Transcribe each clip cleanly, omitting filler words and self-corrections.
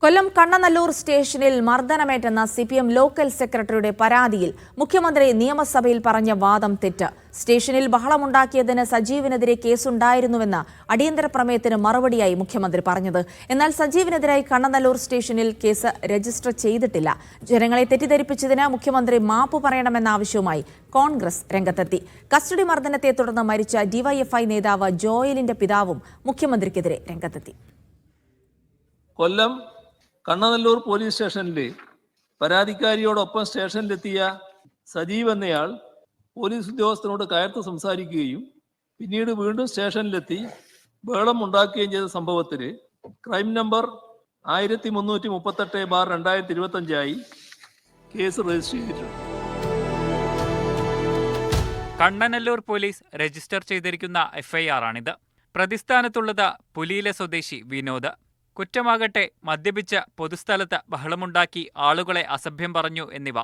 കൊല്ലം കണ്ണനല്ലൂർ സ്റ്റേഷനിൽ മർദ്ദനമേറ്റെന്ന CPM local സെക്രട്ടറിയുടെ പരാതിയിൽ മുഖ്യമന്ത്രി നിയമസഭയിൽ പറഞ്ഞ വാദം തെറ്റ്. സ്റ്റേഷനിൽ ബഹളമുണ്ടാക്കിയതിന് സജീവിനെതിരെ കേസുണ്ടായിരുന്നുവെന്ന് അടിയന്തര പ്രമേയത്തിന് മറുപടിയായി മുഖ്യമന്ത്രി പറഞ്ഞത്. എന്നാൽ സജീവിനെതിരായി കണ്ണനല്ലൂർ സ്റ്റേഷനിൽ കേസ് രജിസ്റ്റർ ചെയ്തിട്ടില്ല. ജനങ്ങളെ തെറ്റിദ്ധരിപ്പിച്ചതിന് മുഖ്യമന്ത്രി മാപ്പ് പറയണമെന്ന ആവശ്യവുമായി കോൺഗ്രസ് രംഗത്തെത്തി. കസ്റ്റഡി മർദ്ദനത്തെ തുടർന്ന് മരിച്ച ഡിവൈഎഫ്ഐ നേതാവ് ജോയലിന്റെ പിതാവും മുഖ്യമന്ത്രിക്കെതിരെ രംഗത്തെത്തി. കൊല്ലം കണ്ണനല്ലൂർ പോലീസ് സ്റ്റേഷനിൽ പരാതിക്കാരിയോടൊപ്പം സ്റ്റേഷനിലെത്തിയ സജീവ് എന്നയാൾ പോലീസ് ഉദ്യോഗസ്ഥനോട് കയർത്ത് സംസാരിക്കുകയും പിന്നീട് വീണ്ടും സ്റ്റേഷനിലെത്തി ബഹളം ഉണ്ടാക്കുകയും ചെയ്ത സംഭവത്തിൽ ക്രൈം നമ്പർ 1338/2025 കേസ് രജിസ്റ്റർ ചെയ്തിട്ടുണ്ട്. കണ്ണനല്ലൂർ പോലീസ് രജിസ്റ്റർ ചെയ്തിരിക്കുന്ന FIR ആണിത്. പ്രതിസ്ഥാനത്തുള്ളത് പുലിയിലെ സ്വദേശി വിനോദ്. കുറ്റമാകട്ടെ മദ്യപിച്ച് പൊതുസ്ഥലത്ത് ബഹളമുണ്ടാക്കി ആളുകളെ അസഭ്യം പറഞ്ഞു എന്നിവ.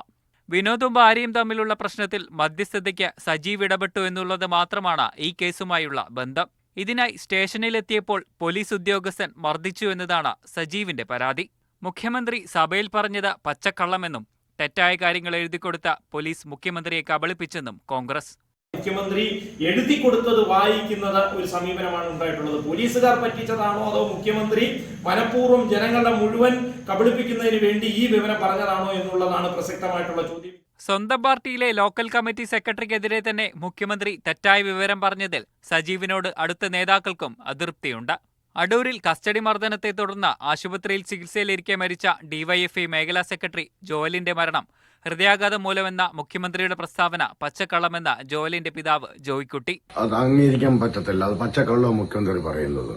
വിനോദും ഭാര്യയും തമ്മിലുള്ള പ്രശ്നത്തിൽ മധ്യസ്ഥതയ്ക്ക് സജീവ് ഇടപെട്ടു എന്നുള്ളത് മാത്രമാണ് ഈ കേസുമായുള്ള ബന്ധം. ഇതിനായി സ്റ്റേഷനിലെത്തിയപ്പോൾ പോലീസ് ഉദ്യോഗസ്ഥൻ മർദ്ദിച്ചു എന്നതാണ് സജീവിന്റെ പരാതി. മുഖ്യമന്ത്രി സഭയിൽ പറഞ്ഞത് പച്ചക്കള്ളമെന്നും തെറ്റായ കാര്യങ്ങൾ എഴുതിക്കൊടുത്ത പോലീസ് മുഖ്യമന്ത്രിയെ കബളിപ്പിച്ചെന്നും കോൺഗ്രസ്. മുഖ്യമന്ത്രി എഴുതി കൊടുത്തത് വായിക്കുന്നത് ഒരു സമീപനമാണ് ഉണ്ടായിട്ടുള്ളത്. പോലീസുകാർ പറ്റിച്ചതാണോ അതോ മുഖ്യമന്ത്രി മനഃപൂർവ്വം ജനങ്ങളുടെ മുഴുവൻ കബളിപ്പിക്കുന്നതിന് വേണ്ടി ഈ വിവരം പറഞ്ഞതാണോ എന്നുള്ളതാണ് പ്രസക്തമായിട്ടുള്ള ചോദ്യം. സ്വന്തം പാർട്ടിയിലെ ലോക്കൽ കമ്മിറ്റി സെക്രട്ടറിക്കെതിരെ തന്നെ മുഖ്യമന്ത്രി തെറ്റായ വിവരം പറഞ്ഞതിൽ സജീവിനോട് അടുത്ത നേതാക്കൾക്കും അതൃപ്തിയുണ്ട്. അടൂരിൽ കസ്റ്റഡി മർദ്ദനത്തെ തുടർന്ന് ആശുപത്രിയിൽ ചികിത്സയിലിരിക്കെ മരിച്ച ഡിവൈഎഫ്ഐ മേഖലാ സെക്രട്ടറി ജോയലിന്റെ മരണം ഹൃദയാഘാതം മൂലമെന്ന മുഖ്യമന്ത്രിയുടെ പ്രസ്താവന പച്ചക്കള്ളമെന്ന ജോയലിന്റെ പിതാവ് ജോയിക്കുട്ടി. അത് അംഗീകരിക്കാൻ പറ്റത്തില്ല. അത് പച്ചക്കള്ളം മുഖ്യമന്ത്രി പറയുന്നത്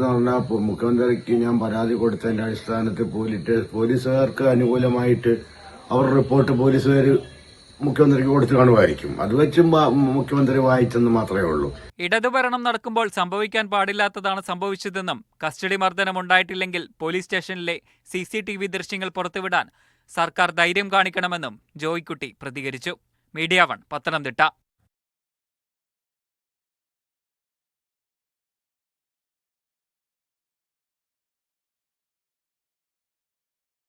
പറഞ്ഞാൽ മുഖ്യമന്ത്രിക്ക് ഞാൻ പരാതി കൊടുത്തതിന്റെ അടിസ്ഥാനത്തിൽ പോലീസുകാർക്ക് അനുകൂലമായിട്ട് അവർ റിപ്പോർട്ട് പോലീസുകാർ മുഖ്യമന്ത്രിക്ക് കൊടുത്തു കാണുമായിരിക്കും. അത് വെച്ചും മുഖ്യമന്ത്രി വായിച്ചെന്ന് മാത്രമേ ഉള്ളൂ. ഇടതുഭരണം നടക്കുമ്പോൾ സംഭവിക്കാൻ പാടില്ലാത്തതാണ് സംഭവിച്ചതെന്നും കസ്റ്റഡി മർദ്ദനം ഉണ്ടായിട്ടില്ലെങ്കിൽ പോലീസ് സ്റ്റേഷനിലെ CCTV ദൃശ്യങ്ങൾ പുറത്തുവിടാൻ സർക്കാർ ധൈര്യം കാണിക്കണമെന്നും ജോയിക്കുട്ടി പ്രതികരിച്ചു. മീഡിയ 1 പത്തനംതിട്ട.